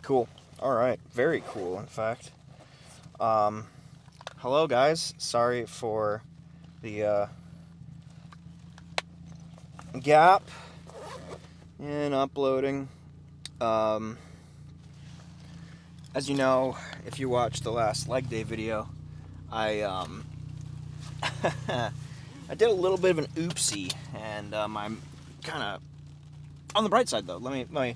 Cool. All right. Very cool, in fact. Hello, guys. Sorry for the gap in uploading. As you know, if you watched the last leg day video, I I did a little bit of an oopsie, and I'm kind of on the bright side though. Let me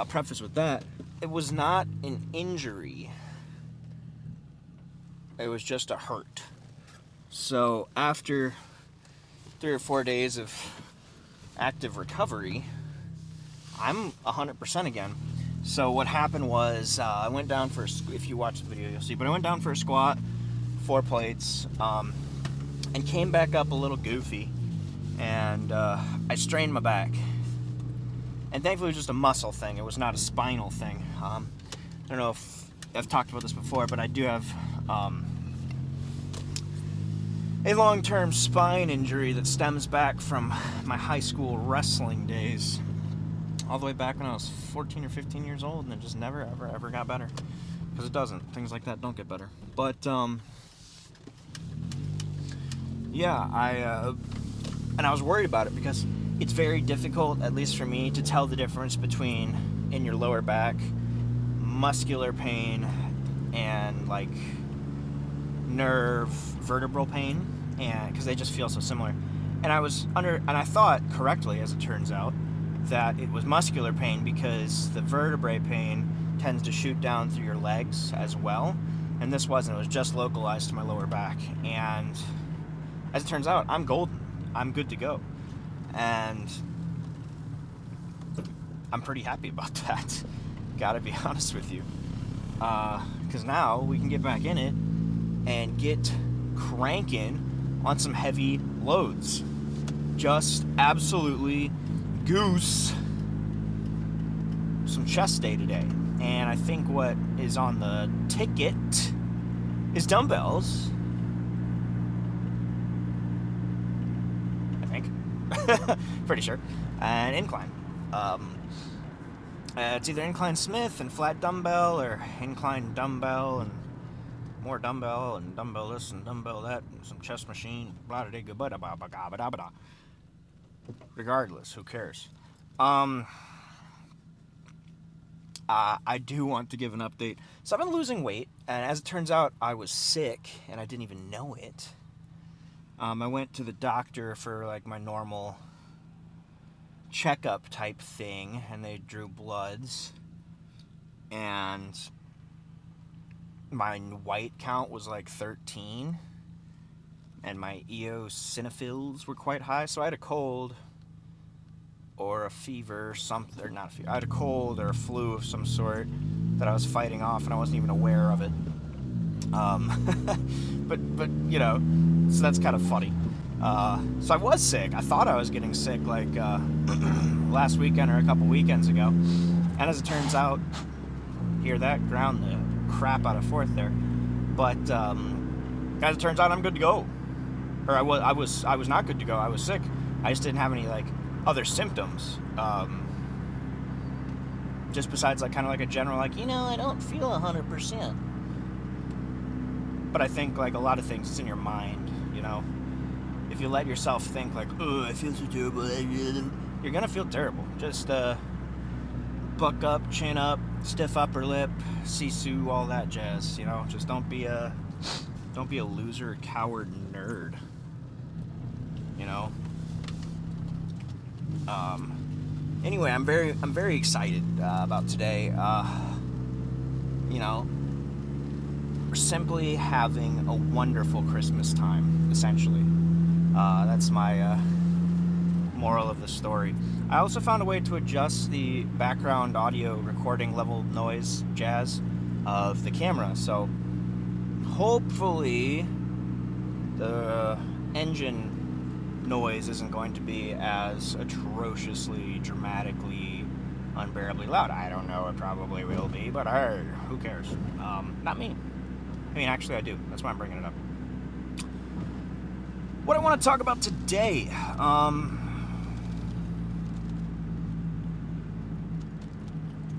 preface with that. It was not an injury. It was just a hurt. So after 3 or 4 days of active recovery, I'm 100% again. So what happened was I went down for if you watch the video you'll see, but I went down for a squat, 4 plates, and came back up a little goofy, and I strained my back. And thankfully it was just a muscle thing. It was not a spinal thing. I don't know if I've talked about this before, but I do have a long-term spine injury that stems back from my high school wrestling days. All the way back when I was 14 or 15 years old, and it just never, ever got better. Because it doesn't. Things like that don't get better. But, yeah, and I was worried about it because it's very difficult, at least for me, to tell the difference between, in your lower back, muscular pain and, like, nerve vertebral pain, and because they just feel so similar. And I thought correctly, as it turns out, that it was muscular pain because the vertebrae pain tends to shoot down through your legs as well, and this wasn't. It was just localized to my lower back, and as it turns out, I'm golden. I'm good to go, and I'm pretty happy about that. Gotta be honest with you, because now we can get back in it and get cranking on some heavy loads. Just absolutely goose some chest day today. And I think what is on the ticket is dumbbells. I think. Pretty sure. And incline. It's either incline Smith and flat dumbbell, or incline dumbbell and more dumbbell and dumbbell this and dumbbell that and some chest machine. Blah da da blah blah blah blah. Regardless, who cares? I do want to give an update. So I've been losing weight, and as it turns out, I was sick, and I didn't even know it. I went to the doctor for like my normal checkup type thing, and they drew bloods, and my white count was like 13, and my eosinophils were quite high, so I had a cold or a fever, something, or not a fever. I had a cold or a flu of some sort that I was fighting off, and I wasn't even aware of it. But you know, so that's kind of funny. So I was sick. I thought I was getting sick like last weekend or a couple weekends ago, and as it turns out, hear that? Ground the crap out of fourth there. But as it turns out, I'm good to go. Or I was not good to go. I was sick. I just didn't have any like other symptoms, just besides like kind of like a general like, I don't feel 100%. But I think like a lot of things, it's in your mind. If you let yourself think like, oh, I feel so terrible, you're gonna feel terrible. Just buck up, chin up, stiff upper lip, sisu, all that jazz. Just don't be a loser, coward, nerd. Anyway, I'm very excited about today. We're simply having a wonderful Christmas time, essentially. That's my moral of the story. I also found a way to adjust the background audio recording level noise jazz of the camera, so hopefully the engine noise isn't going to be as atrociously, dramatically, unbearably loud. I don't know, it probably will be, but who cares? Not me. I mean, actually I do. That's why I'm bringing it up. What I want to talk about today,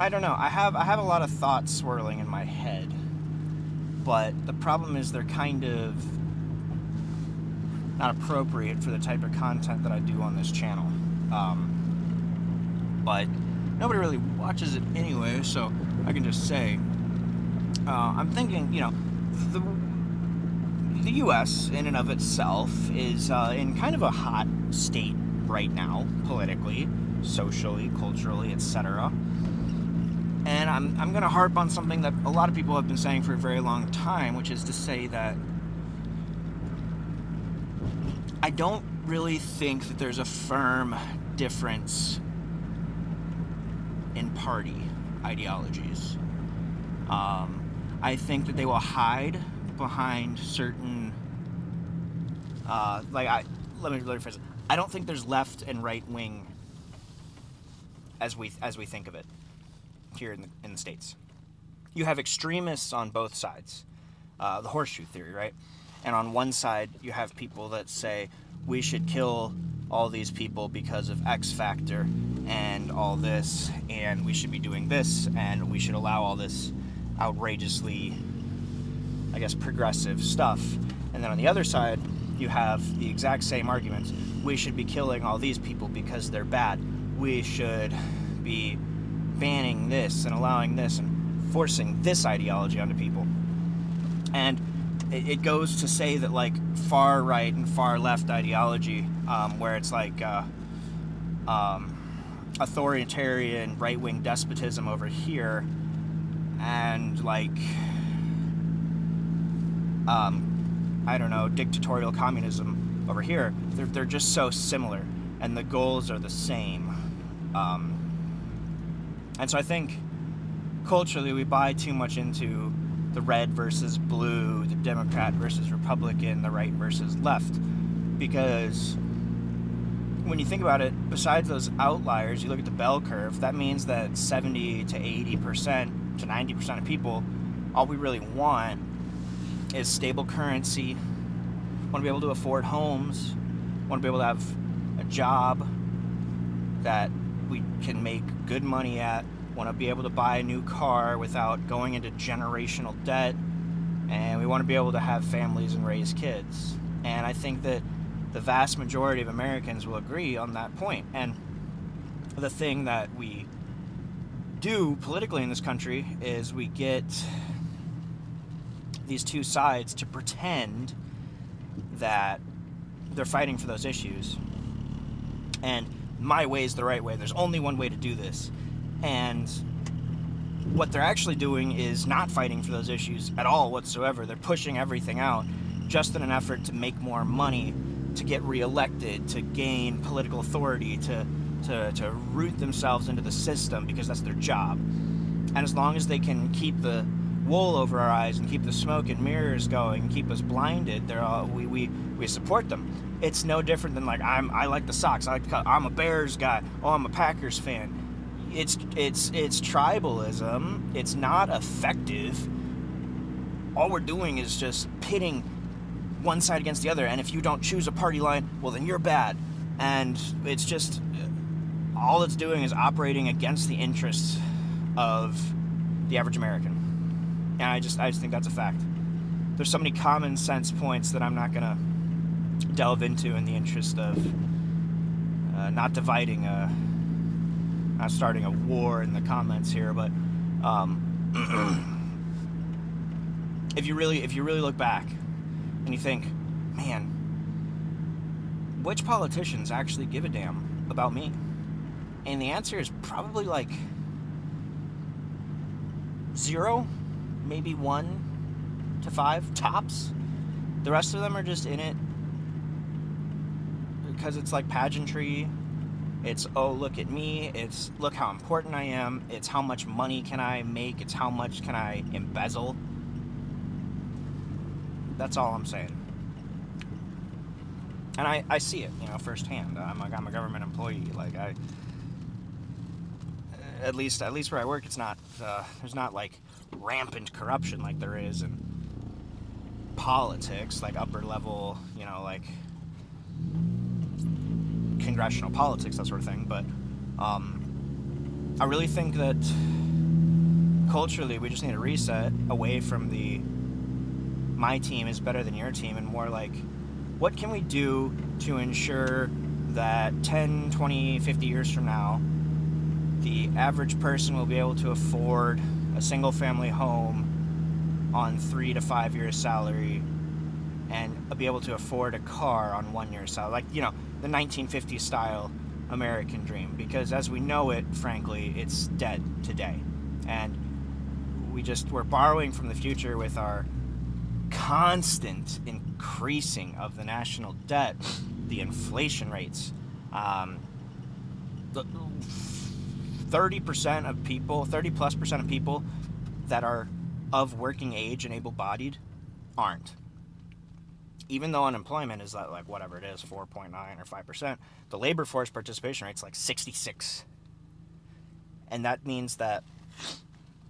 I don't know. I have a lot of thoughts swirling in my head, but the problem is they're kind of not appropriate for the type of content that I do on this channel. But nobody really watches it anyway, so I can just say, I'm thinking, the U.S. in and of itself is in kind of a hot state right now, politically, socially, culturally, etc. And I'm going to harp on something that a lot of people have been saying for a very long time, which is to say that I don't really think that there's a firm difference in party ideologies. I think that they will hide behind certain, let me phrase it. I don't think there's left and right wing as we think of it here in the States. You have extremists on both sides, the horseshoe theory, right? And on one side, you have people that say we should kill all these people because of X factor and all this, and we should be doing this, and we should allow all this outrageously, I guess, progressive stuff. And then on the other side, you have the exact same arguments. We should be killing all these people because they're bad. We should be banning this and allowing this and forcing this ideology onto people. And it goes to say that, like, far right and far left ideology, where it's like authoritarian right-wing despotism over here, and like I don't know, dictatorial communism over here. They're just so similar, and the goals are the same. And so I think culturally we buy too much into the red versus blue, the Democrat versus Republican, the right versus left. Because when you think about it, besides those outliers, you look at the bell curve, that means that 70 to 80% to 90% of people, all we really want is stable currency, want to be able to afford homes, want to be able to have a job that we can make good money at, want to be able to buy a new car without going into generational debt, and we want to be able to have families and raise kids. And I think that the vast majority of Americans will agree on that point. And the thing that we do politically in this country is we get these two sides to pretend that they're fighting for those issues. And my way is the right way. There's only one way to do this. And what they're actually doing is not fighting for those issues at all whatsoever. They're pushing everything out just in an effort to make more money, to get reelected, to gain political authority, to root themselves into the system, because that's their job. And as long as they can keep the wool over our eyes and keep the smoke and mirrors going and keep us blinded, we support them. It's no different than, like, I like the Sox. I'm a Bears guy. Oh, I'm a Packers fan. It's tribalism. It's not effective. All we're doing is just pitting one side against the other, and if you don't choose a party line, well, then you're bad. And it's just, all it's doing is operating against the interests of the average American. And I just think that's a fact. There's so many common sense points that I'm not gonna delve into in the interest of not dividing not starting a war in the comments here, but if you really look back and you think, man, which politicians actually give a damn about me? And the answer is probably like 0, maybe 1 to 5 tops. The rest of them are just in it because it's like pageantry. It's, oh, look at me. It's, look how important I am. It's how much money can I make. It's how much can I embezzle. That's all I'm saying. And I see it, firsthand. I'm a government employee. Like, at least where I work, it's not, there's not like rampant corruption like there is in politics, like upper level, like congressional politics, that sort of thing. But I really think that culturally, we just need a reset away from the my team is better than your team, and more like, what can we do to ensure that 10, 20, 50 years from now, the average person will be able to afford a single family home on 3 to 5 years salary, and be able to afford a car on 1 year's salary, like, you know, the 1950s style American dream. Because as we know it, frankly, it's dead today, and we're borrowing from the future with our constant increasing of the national debt, the inflation rates. 30% of people, 30+% of people that are of working age and able-bodied aren't. Even though unemployment is like whatever it is, 4.9 or 5%, the labor force participation rate's like 66. And that means that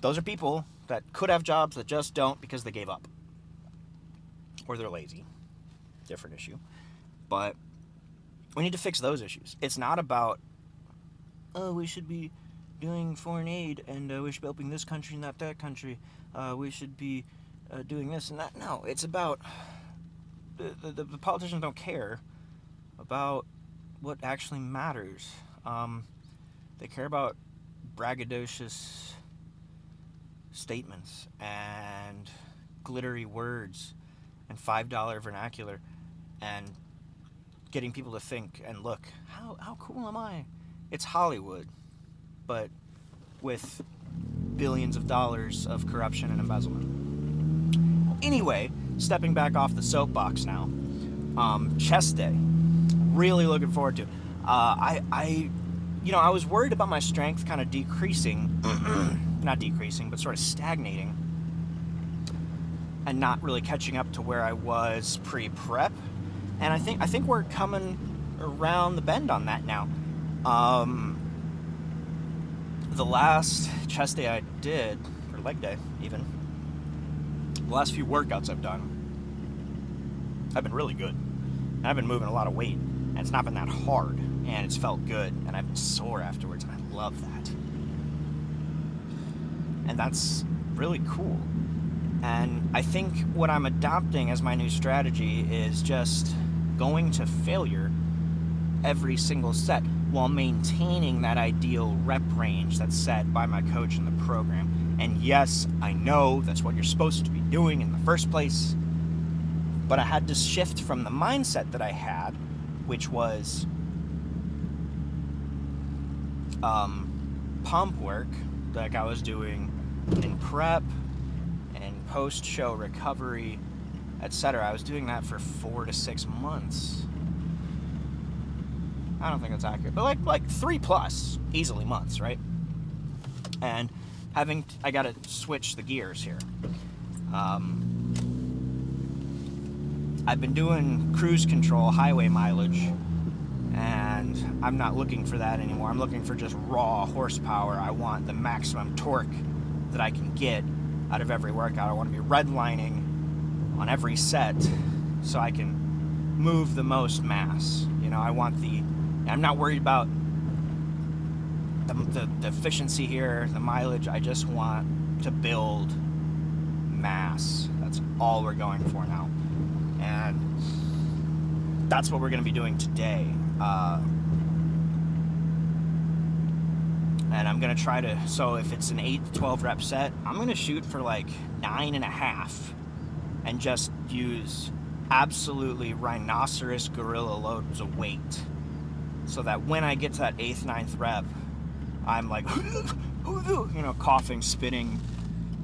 those are people that could have jobs that just don't because they gave up. Or they're lazy. Different issue. But we need to fix those issues. It's not about, oh, we should be doing foreign aid, and we should be helping this country, not that country. We should be doing this and that. No, it's about the politicians don't care about what actually matters. They care about braggadocious statements and glittery words and $5 vernacular, and getting people to think and look, how cool am I? It's Hollywood, but with billions of dollars of corruption and embezzlement. Anyway, stepping back off the soapbox now, chest day, really looking forward to. I was worried about my strength kind of decreasing, not decreasing, but sort of stagnating, and not really catching up to where I was pre-prep. And I think we're coming around the bend on that now. The last chest day I did, or leg day even, the last few workouts I've done, I've been really good. And I've been moving a lot of weight, and it's not been that hard, and it's felt good, and I've been sore afterwards, and I love that. And that's really cool. And I think what I'm adopting as my new strategy is just going to failure every single set while maintaining that ideal rep range that's set by my coach in the program. And yes, I know that's what you're supposed to be doing in the first place, but I had to shift from the mindset that I had, which was pump work, like I was doing in prep and post-show recovery, etc. I was doing that for 4 to 6 months. I don't think that's accurate, but like 3+ easily months, right? And I got to switch the gears here. I've been doing cruise control, highway mileage, and I'm not looking for that anymore. I'm looking for just raw horsepower. I want the maximum torque that I can get out of every workout. I want to be redlining on every set so I can move the most mass. I'm not worried about the efficiency here, the mileage. I just want to build mass. That's all we're going for now. And that's what we're going to be doing today. And I'm going to try to, so if it's an 8 to 12 rep set, I'm going to shoot for like 9.5 and just use absolutely rhinoceros gorilla loads of weight, so that when I get to that 8th, 9th rep, I'm like, coughing, spitting,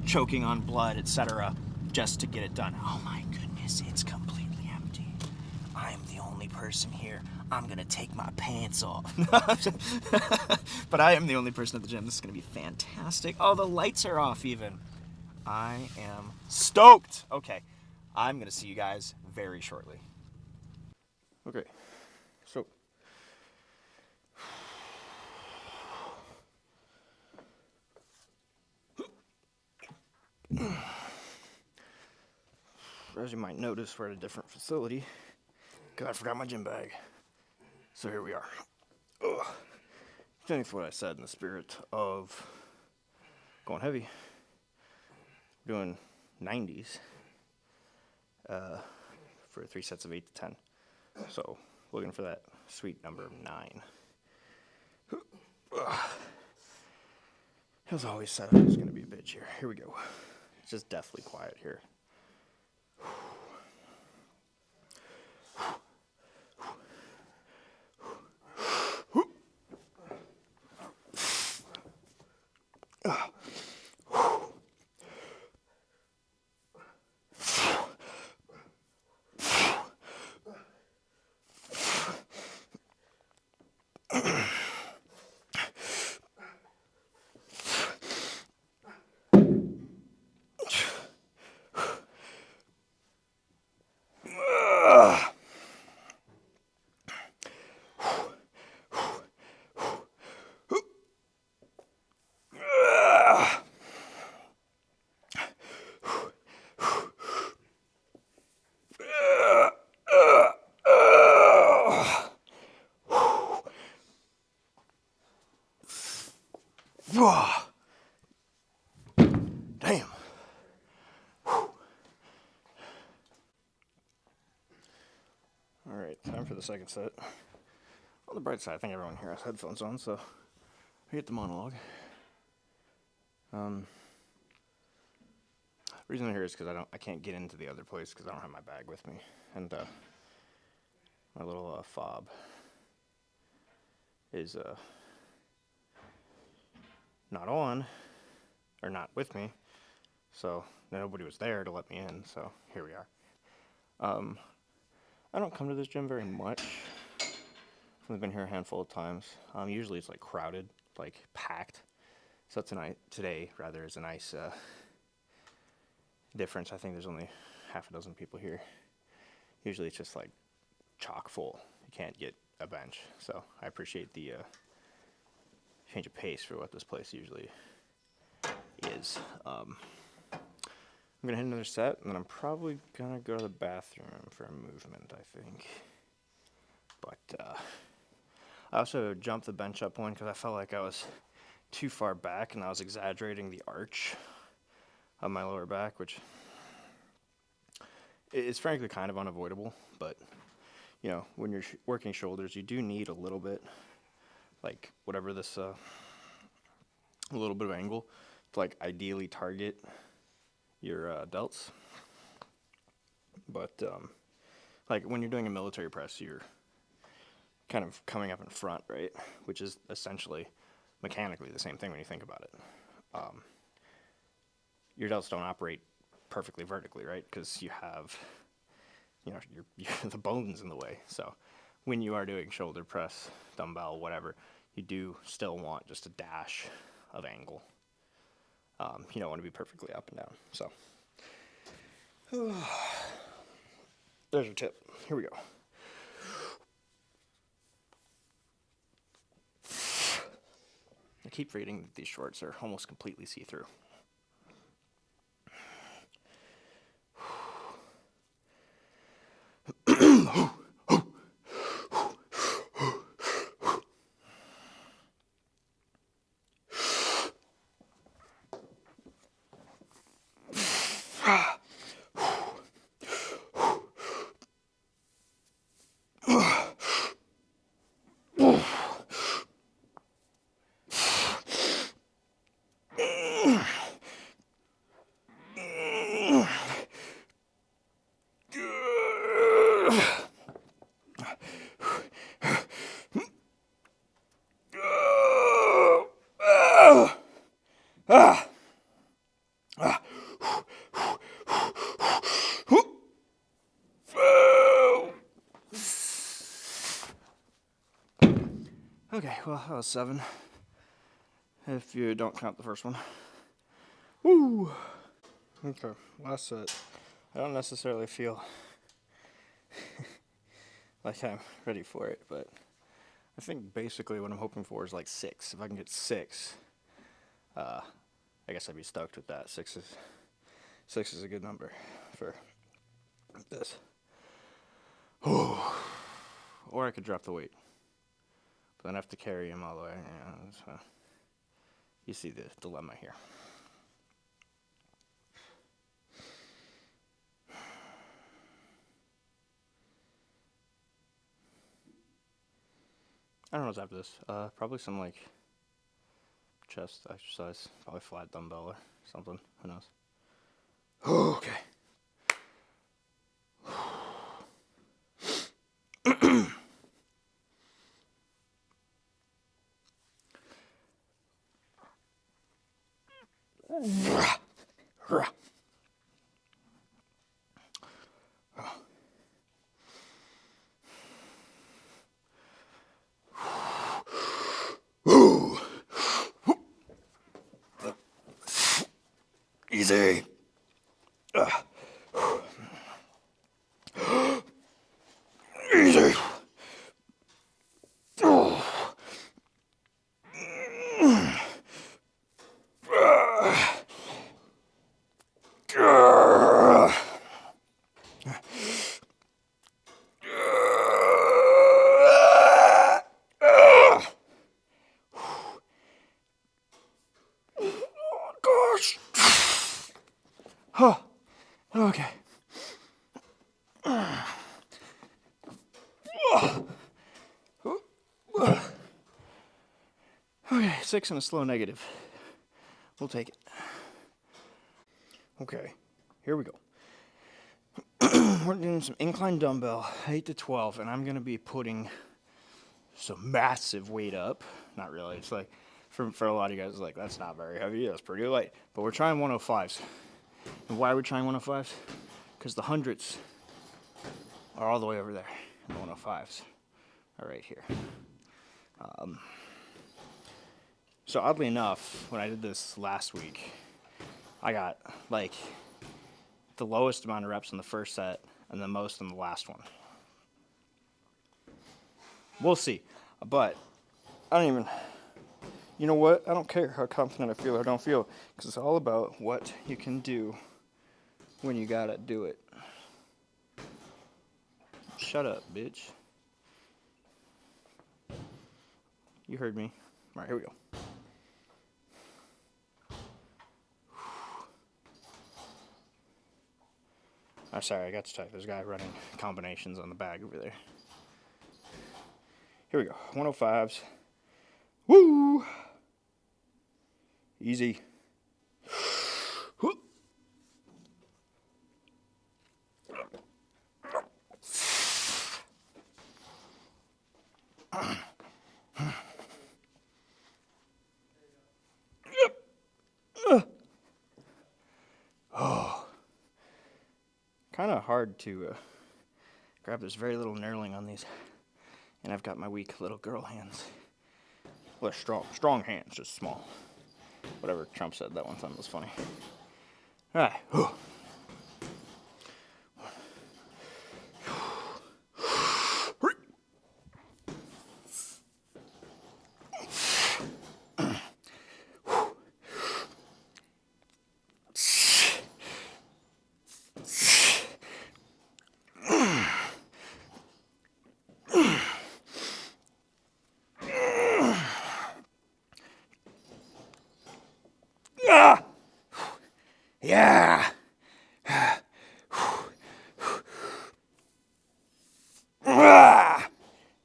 choking on blood, etc., just to get it done. Oh my goodness, it's completely empty. I'm the only person here. I'm gonna take my pants off. But I am the only person at the gym. This is gonna be fantastic. Oh, the lights are off even. I am stoked. Okay, I'm gonna see you guys very shortly. Okay, so as you might notice, we're at a different facility. God, I forgot my gym bag. So here we are. Thanks for what I said in the spirit of going heavy. doing 90s for 3 sets of 8 to 10. So looking for that sweet number of 9. As always said, I was going to be a bitch here. Here we go. It's just deathly quiet here. Damn. Alright, time for the second set. On the bright side, I think everyone here has headphones on, so we get the monologue. Reason I'm here is because I can't get into the other place because I don't have my bag with me, and my little fob is not on, or not with me, so nobody was there to let me in, so here we are. I don't come to this gym very much. I've been here a handful of times. Usually it's like crowded, like packed. So today is a nice difference. I think there's only half a dozen people here. Usually it's just like chock full. You can't get a bench. So I appreciate the change of pace for what this place usually is. I'm gonna hit another set, and then I'm probably gonna go to the bathroom for a movement, I think. But I also jumped the bench up one because I felt like I was too far back, and I was exaggerating the arch of my lower back, which is frankly kind of unavoidable. But you know, when you're working shoulders, you do need a little bit, like whatever this, a little bit of angle to like ideally target your delts. But like when you're doing a military press, you're kind of coming up in front, right? Which is essentially mechanically the same thing when you think about it. Your delts don't operate perfectly vertically, right? Because you have, you know, the bones in the way. So when you are doing shoulder press, dumbbell, whatever, you do still want just a dash of angle. You don't want to be perfectly up and down. So there's your tip. Here we go. I keep reading that these shorts are almost completely see-through. Okay, well, that was 7. If you don't count the first one. Woo! Okay, last set. I don't necessarily feel like I'm ready for it, but I think basically what I'm hoping for is like 6. If I can get 6, I guess I'd be stoked with that. 6 is a good number for this. Or I could drop the weight. But then I have to carry him all the way. Yeah, so you see the dilemma here. I don't know what's after this. Probably some like chest exercise. Probably flat dumbbell or something. Who knows? Okay. Easy. Easy. Gosh. Huh. Okay. Okay, 6 and a slow negative. We'll take it. Okay, here we go. We're doing some incline dumbbell, 8 to 12, and I'm going to be putting some massive weight up. Not really. It's like, for a lot of you guys, like, that's not very heavy. That's pretty light. But we're trying 105s. And why are we trying 105s? Because the hundreds are all the way over there. And the 105s are right here. So oddly enough, when I did this last week, I got like the lowest amount of reps in the first set and the most in the last one. We'll see. But I don't even, you know what? I don't care how confident I feel or don't feel, because it's all about what you can do when you gotta do it. Shut up, bitch. You heard me. All right, here we go. Oh, sorry, I got to type. There's a guy running combinations on the bag over there. Here we go. 105s. Woo! Easy. Kind of hard to grab. There's very little knurling on these, and I've got my weak little girl hands. Well, strong hands, just small. Whatever Trump said that one time was funny. All right. Yeah.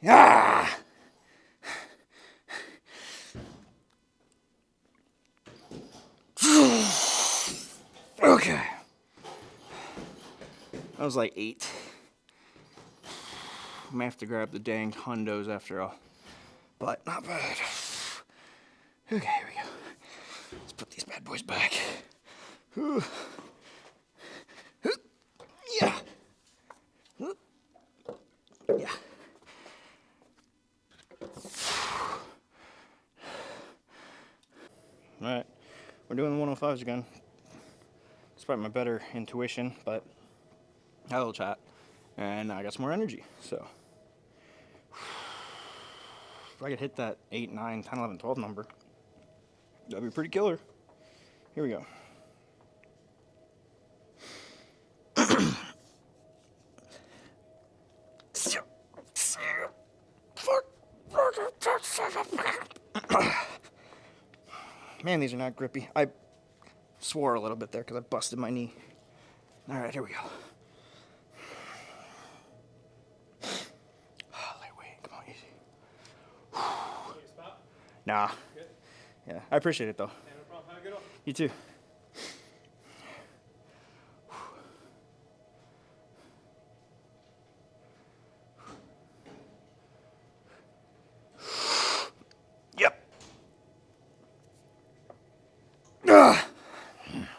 Yeah. Okay. That was like 8. I may have to grab the dang hundos after all. But not bad. Okay, here we go. Let's put these bad boys back. Yeah. Yeah. Alright. We're doing the 105s again. Despite my better intuition, but had a little chat. And I got some more energy, so. If I could hit that 8, 9, 10, 11, 12 number, that'd be pretty killer. Here we go. Man, these are not grippy. I swore a little bit there because I busted my knee. All right, here we go. Lightweight, come on, easy. Nah. Good? Yeah, I appreciate it though. Yeah, no problem. Have a good one. You too. Yep. Ah. Ah.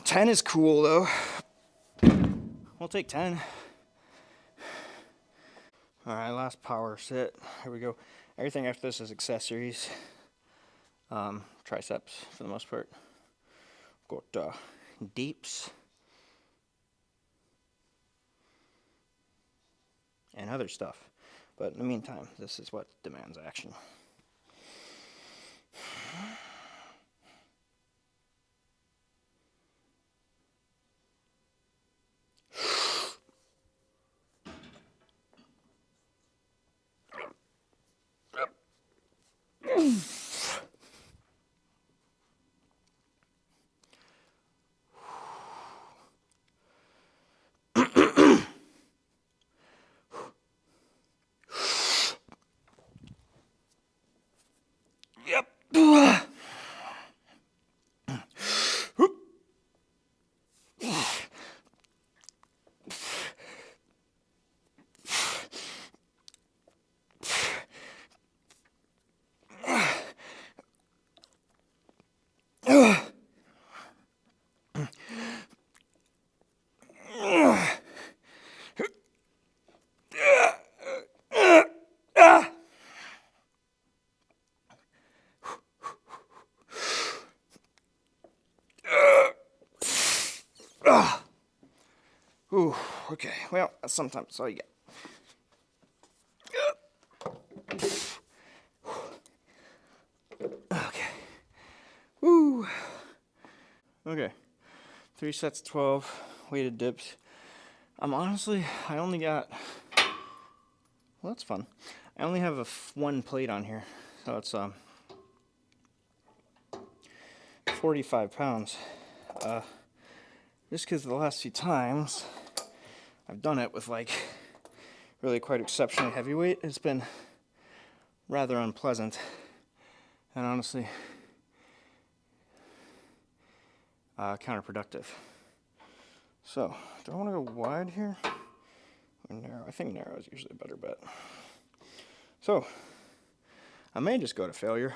10 is cool though. We'll take 10. All right, last power sit. Here we go. Everything after this is accessories. Triceps for the most part. Got deeps and other stuff. But in the meantime, this is what demands action. Yep. Ooh, okay. Well, that's sometimes all you get. Okay. Woo. Okay. 3 sets, 12 weighted dips. I only got, well, that's fun. I only have one plate on here, so it's 45 pounds. Just because the last few times I've done it with like really quite exceptionally heavy weight, it's been rather unpleasant. And honestly, counterproductive. So, do I want to go wide here or narrow? I think narrow is usually a better bet. So, I may just go to failure.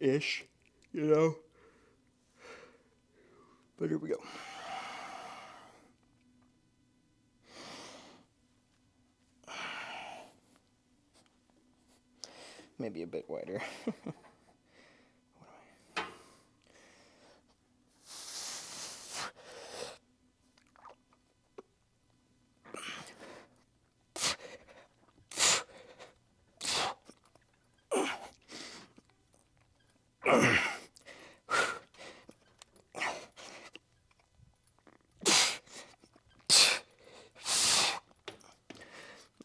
Ish, you know. But here we go. Maybe a bit wider.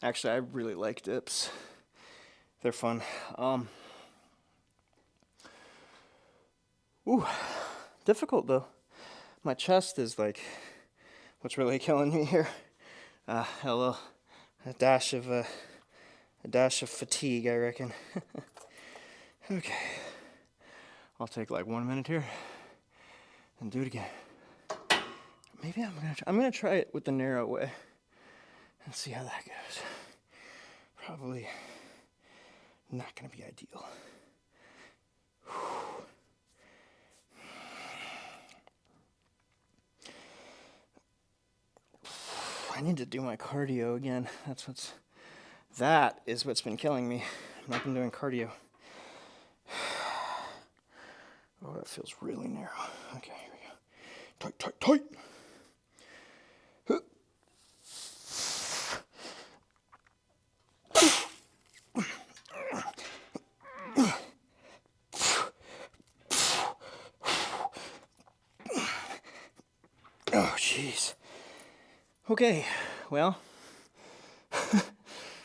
Actually, I really like dips. They're fun. Ooh, difficult though. My chest is like what's really killing me here. A dash of fatigue, I reckon. Okay, I'll take like 1 minute here and do it again. Maybe I'm gonna try it with the narrow way and see how that goes. Probably not gonna be ideal. need to do my cardio again. That is what's been killing me. I've not been doing cardio. Oh, that feels really narrow. Okay, here we go. Tight, tight, tight. Oh, jeez. Okay, well,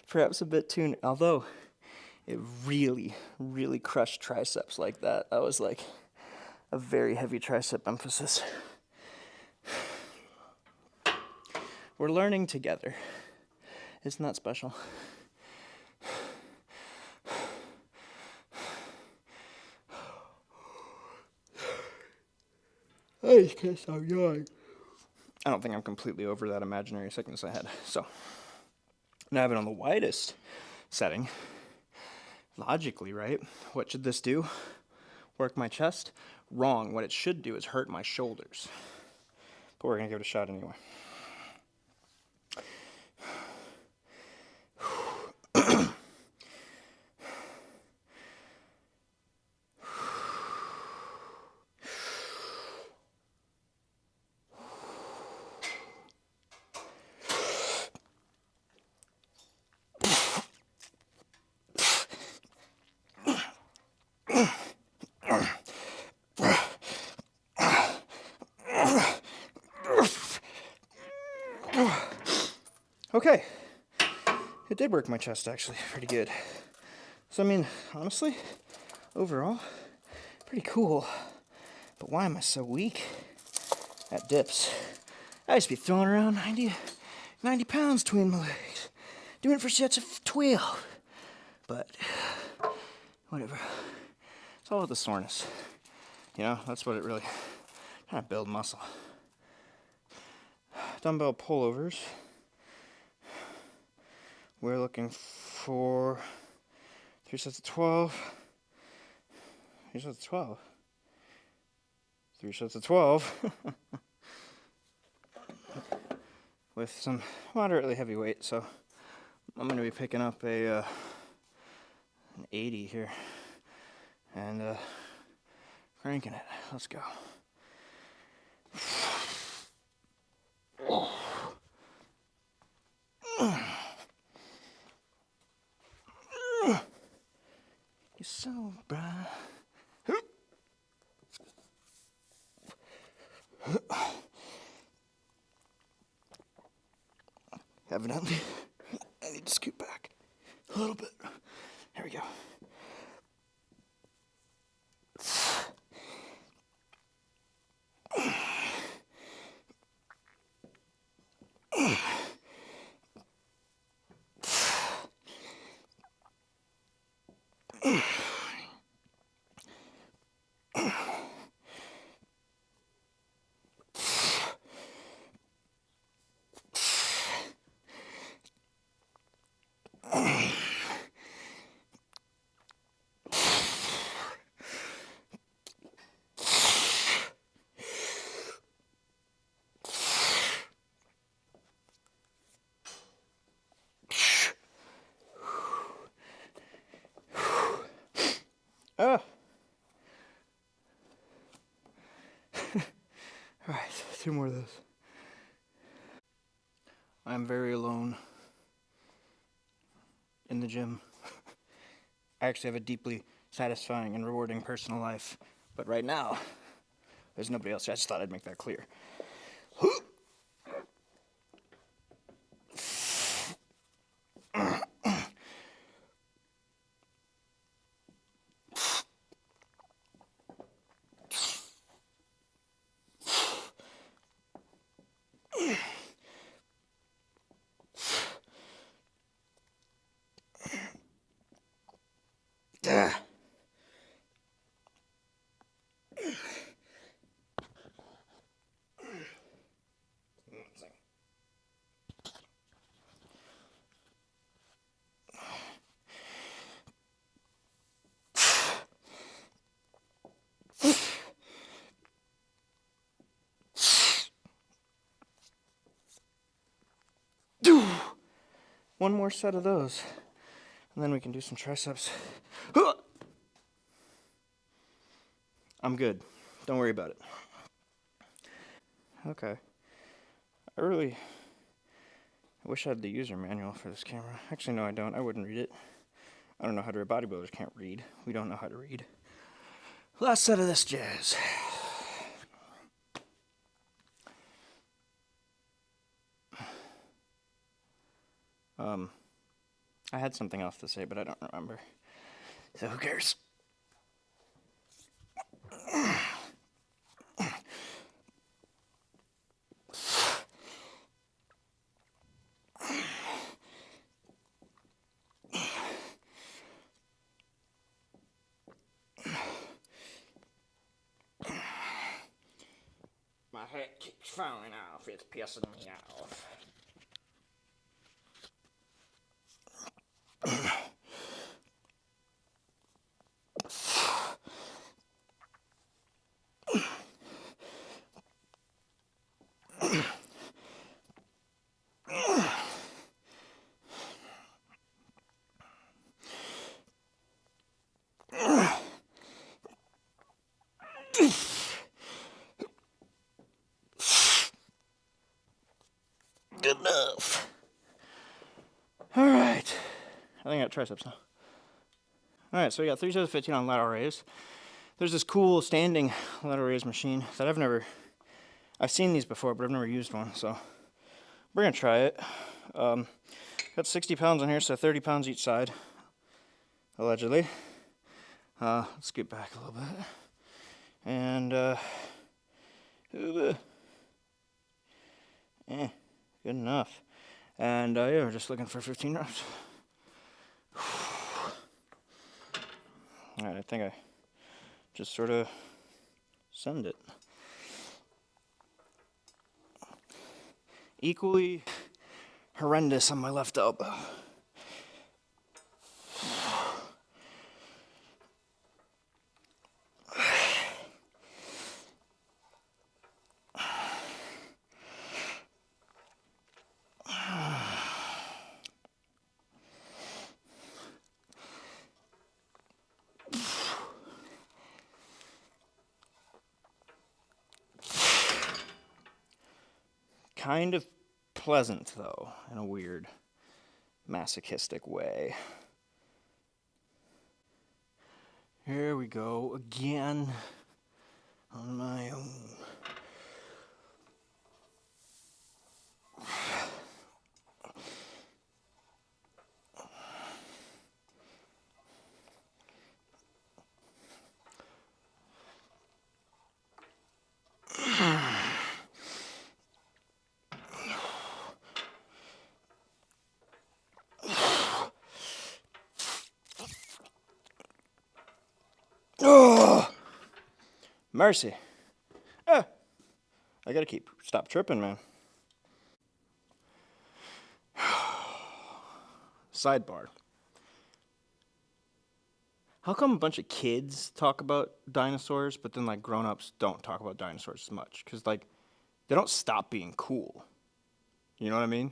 perhaps a bit too, although it really, really crushed triceps like that. That was like a very heavy tricep emphasis. We're learning together. Isn't that special? I just can't stop yawning. I don't think I'm completely over that imaginary sickness I had. So, now I have it on the widest setting. Logically, right? What should this do? Work my chest? Wrong. What it should do is hurt my shoulders. But we're going to give it a shot anyway. Okay. It did work my chest, actually. Pretty good. So, I mean, honestly, overall, pretty cool. But why am I so weak at dips? I used to be throwing around 90 pounds between my legs. Doing it for sets of 12. But, whatever. It's all about the soreness. You know, that's what it really, trying to build muscle. Dumbbell pullovers. We're looking for 3 sets of 12. 3 sets of 12. 3 sets of 12. With some moderately heavy weight, so I'm going to be picking up an 80 here and cranking it. Let's go. You're so bright. Evidently, I need to scoot back a little bit. Here we go. Ah. All right, 2 more of those. I'm very alone in the gym. I actually have a deeply satisfying and rewarding personal life, but right now, there's nobody else. I just thought I'd make that clear. One more set of those, and then we can do some triceps. I'm good. Don't worry about it. Okay. I wish I had the user manual for this camera. Actually, no, I don't. I wouldn't read it. I don't know how to read. Bodybuilders can't read. We don't know how to read. Last set of this jazz. I had something else to say, but I don't remember. So who cares? My head keeps falling off. It's pissing me off. Good enough. All right. I think I got triceps now. All right, so we got 3 sets of 15 on lateral raise. There's this cool standing lateral raise machine that I've seen these before, but I've never used one, so we're gonna try it. Got 60 pounds on here, so 30 pounds each side, allegedly. Let's get back a little bit. And, good enough. And, yeah, we're just looking for 15 reps. All right, I think I just sort of send it. Equally horrendous on my left elbow. Kind of pleasant, though, in a weird, masochistic way. Here we go again on my own. Oh, mercy. I gotta stop tripping, man. Sidebar. How come a bunch of kids talk about dinosaurs, but then like grown-ups don't talk about dinosaurs as much? Because like they don't stop being cool. You know what I mean?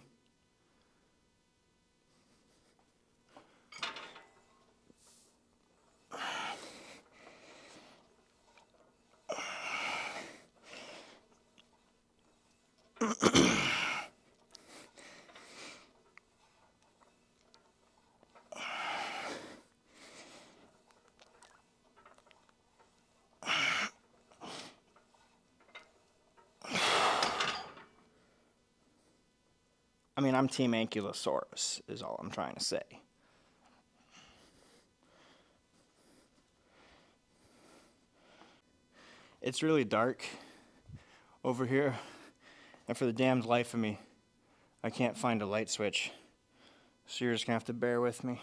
I mean, I'm Team Ankylosaurus, is all I'm trying to say. It's really dark over here, and for the damned life of me, I can't find a light switch. So you're just gonna have to bear with me.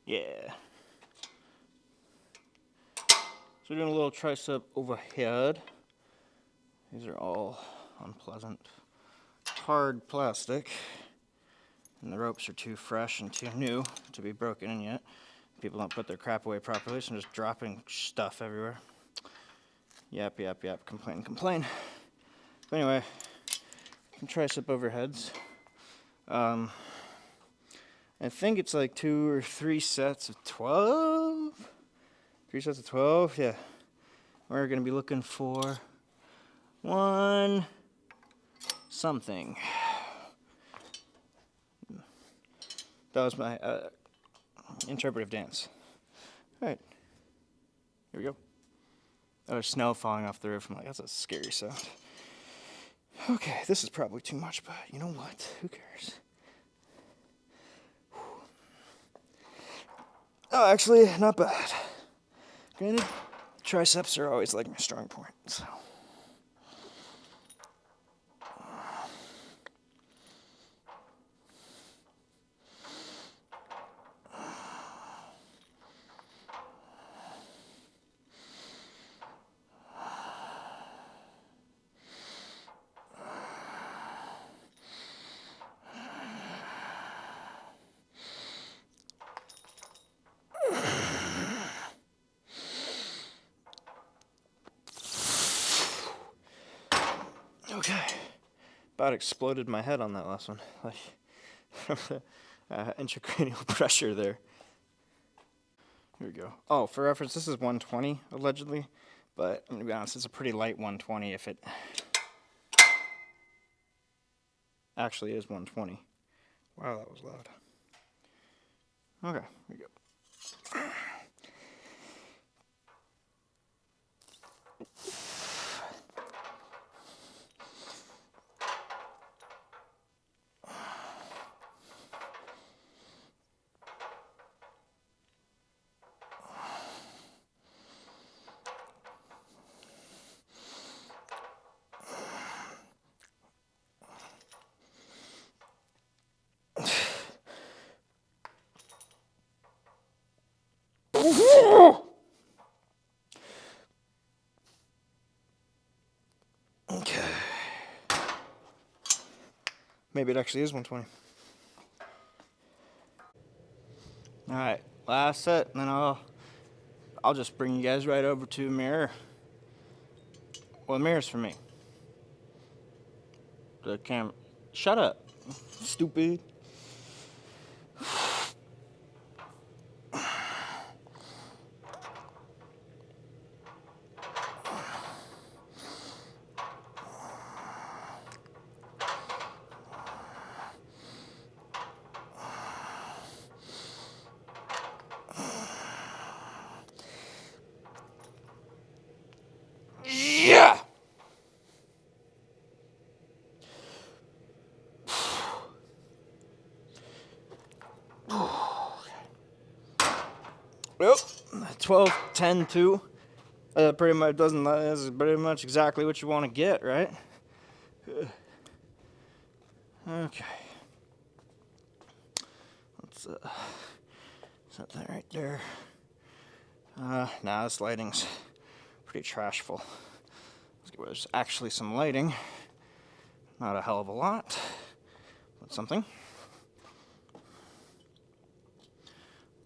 Yeah. So we're doing a little tricep overhead. These are all unpleasant, hard plastic. And the ropes are too fresh and too new to be broken in yet. People don't put their crap away properly, so I'm just dropping stuff everywhere. Yep. Complain. But anyway, tricep overheads. I think it's like 2 or 3 sets of 12. 3 sets of 12, yeah. We're going to be looking for one something. That was my interpretive dance. All right, here we go. Oh, there's snow falling off the roof. I'm like, that's a scary sound. Okay, this is probably too much, but you know what? Who cares? Oh, actually, not bad. Granted, triceps are always like my strong point, so. Okay. About exploded my head on that last one. Like, from the intracranial pressure there. Here we go. Oh, for reference, this is 120, allegedly. But I'm going to be honest, it's a pretty light 120 if it actually is 120. Wow, that was loud. Okay, here we go. Okay. Maybe it actually is 120. All right, last set, and then I'll just bring you guys right over to a mirror. Well, the mirror's for me. The camera. Shut up, stupid. Yeah. Well, 12, 10, 2. Pretty much doesn't. That's pretty much exactly what you want to get, right? Okay. Let's set that right there. Nah, this lighting's pretty trashful. Let's get where there's actually some lighting. Not a hell of a lot, but something.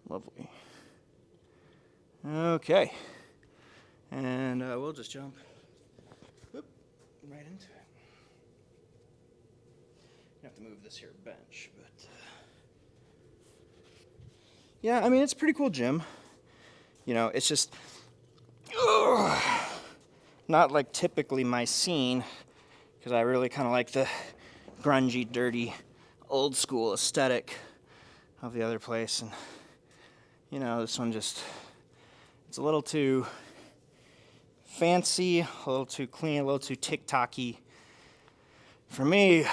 Lovely. Okay. And we'll just jump right into it. You have to move this here bench, but yeah, I mean, it's a pretty cool gym. You know, it's just not like typically my scene, because I really kind of like the grungy, dirty, old school aesthetic of the other place. And, you know, this one just, it's a little too fancy, a little too clean, a little too TikTok-y for me.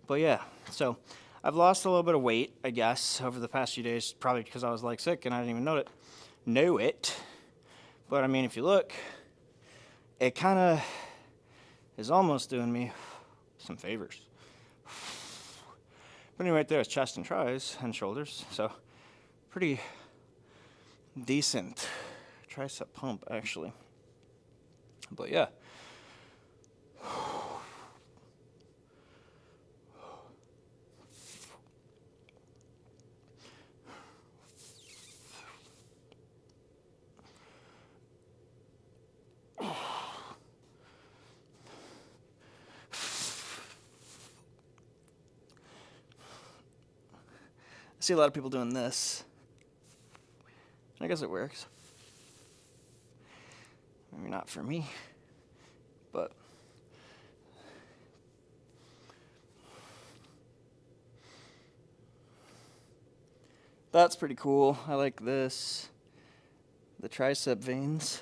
But yeah, so I've lost a little bit of weight, I guess, over the past few days, probably because I was like sick and I didn't even know it. But I mean, if you look, it kind of is almost doing me some favors. But anyway, right there is chest and tries and shoulders, so pretty decent tricep pump, actually. But yeah. see a lot of people doing this. I guess it works. Maybe not for me, but that's pretty cool. I like this. The tricep veins.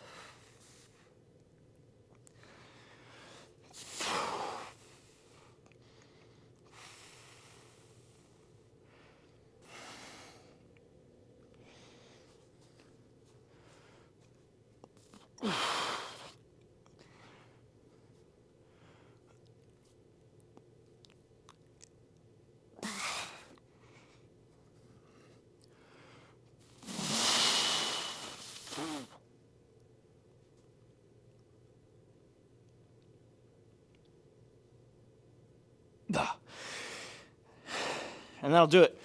And that'll do it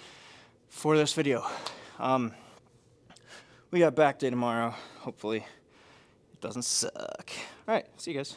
for this video. We got back day tomorrow. Hopefully it doesn't suck. All right, see you guys.